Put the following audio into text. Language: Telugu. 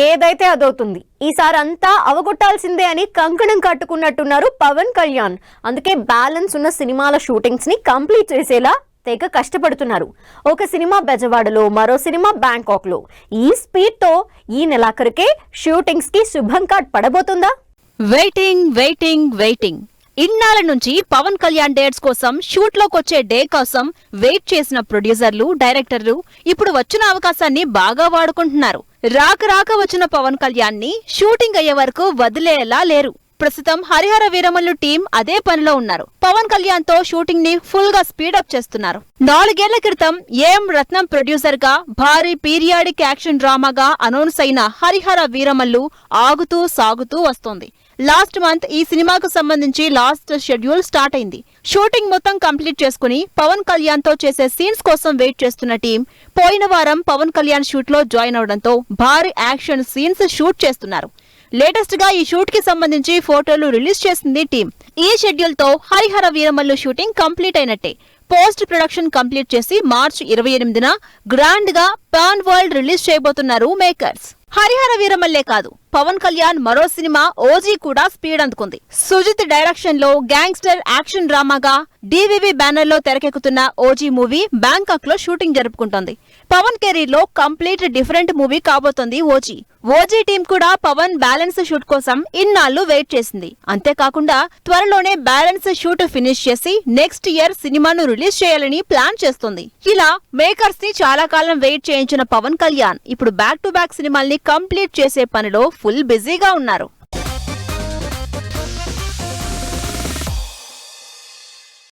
ఏదైతే అదవుతుంది. ఈసారి అంతా అవగొట్టాల్సిందే అని కంకణం కట్టుకున్నట్టున్నారు పవన్ కళ్యాణ్. అందుకే బ్యాలెన్స్ ఉన్న సినిమాల షూటింగ్స్ ని కంప్లీట్ చేసేలా తెగ కష్టపడుతున్నారు. ఒక సినిమా బెజవాడలో, మరో సినిమా బ్యాంకాక్ లో. ఈ స్పీడ్ తో ఈ నెలాఖరుకే షూటింగ్స్ కి శుభం కార్డ్ పడబోతుందా? వెయిటింగ్ ఇన్నాళ్ళ నుంచి పవన్ కళ్యాణ్ డేట్స్ కోసం, షూట్ లోకొచ్చే డే కోసం వెయిట్ చేసిన ప్రొడ్యూసర్లు, డైరెక్టర్లు ఇప్పుడు వచ్చిన అవకాశాన్ని బాగా వాడుకుంటున్నారు. రాక వచ్చిన పవన్ కళ్యాణ్ ని షూటింగ్ అయ్యే వరకు వదిలేలా లేరు. ప్రస్తుతం హరిహర వీరమల్లు టీం అదే పనిలో ఉన్నారు. పవన్ కళ్యాణ్ తో షూటింగ్ ని ఫుల్ గా స్పీడప్ చేస్తున్నారు. 4 ఏళ్ల క్రితం ఏఎం రత్నం ప్రొడ్యూసర్ గా భారీ పీరియాడిక్ యాక్షన్ డ్రామాగా అనౌన్స్ అయిన హరిహర వీరమల్లు ఆగుతూ సాగుతూ వస్తోంది. లాస్ట్ మంత్ ఈ సినిమాకు సంబంధించి లాస్ట్ షెడ్యూల్ స్టార్ట్ అయింది. షూటింగ్ మొత్తం కంప్లీట్ చేసుకుని పవన్ కళ్యాణ్ తో చేసే సీన్స్ కోసం వెయిట్ చేస్తున్న టీం పోయిన వారం పవన్ కళ్యాణ్ షూట్ లో జాయిన్ అవడంతో భారీ యాక్షన్ సీన్స్ షూట్ చేస్తున్నారు. లేటెస్ట్ గా ఈ షూట్ కి సంబంధించి ఫోటోలు రిలీజ్ చేసింది టీం. ఈ షెడ్యూల్ తో హరిహర వీరమల్లు షూటింగ్ కంప్లీట్ అయినట్టే. పోస్ట్ ప్రొడక్షన్ కంప్లీట్ చేసి మార్చి 28న గ్రాండ్ గా పాన్ వరల్డ్ రిలీజ్ చేయబోతున్నారు మేకర్స్. హరిహర వీరమల్లే కాదు, పవన్ కళ్యాణ్ మరో సినిమా ఓజీ కూడా స్పీడ్ అందుకుంది. సుజిత్ డైరెక్షన్ లో గ్యాంగ్స్టర్ యాక్షన్ డ్రామాగా డివివి బ్యానర్ లో తెరకెక్కుతున్న ఓజీ మూవీ బ్యాంకాక్ లో షూటింగ్ జరుపుకుంటోంది. పవన్ కెరీర్ లో కంప్లీట్ డిఫరెంట్ మూవీ కాబోతోంది ఓజీ. ఓజీ టీం కూడా పవన్ బ్యాలెన్స్ షూట్ కోసం ఇన్నాళ్లు వెయిట్ చేసింది. అంతేకాకుండా త్వరలోనే బ్యాలెన్స్ షూట్ ఫినిష్ చేసి నెక్స్ట్ ఇయర్ సినిమాను రిలీజ్ చేయాలని ప్లాన్ చేస్తుంది. ఇలా మేకర్స్ ని చాలా కాలం వెయిట్ చేయించిన పవన్ కళ్యాణ్ ఇప్పుడు బ్యాక్ టు బ్యాక్ సినిమాల్ని కంప్లీట్ చేసే పనిలో ఫుల్ బిజీగా ఉన్నారు.